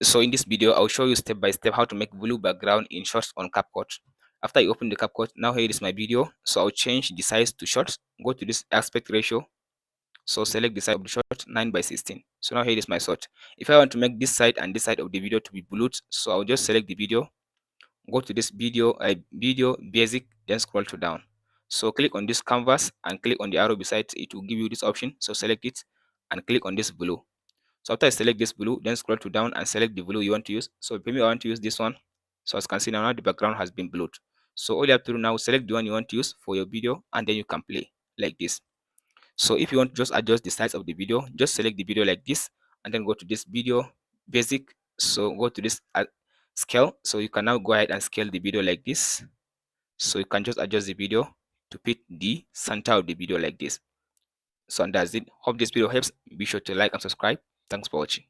So in this video, I'll show you step by step how to make blue background in shorts on CapCut. After you open the CapCut, now here is my video. So I'll change the size to shorts. Go to this aspect ratio. So select the size of the short 9:16. So now here is my short. If I want to make this side and this side of the video to be blued, so I'll just select the video. Go to this video, video basic, then scroll to down. So click on this canvas and click on the arrow beside it will give you this option. So select it and click on this blue. So after I select this blue, then scroll to down and select the blue you want to use. So for me, I want to use this one. So as you can see now the background has been blued. So all you have to do now, select the one you want to use for your video, and then you can play like this. So if you want to just adjust the size of the video, just select the video like this, and then go to this video basic. So go to this scale. So you can now go ahead and scale the video like this. So you can just adjust the video to fit the center of the video like this. So and that's it. Hope this video helps. Be sure to like and subscribe. Thanks for watching.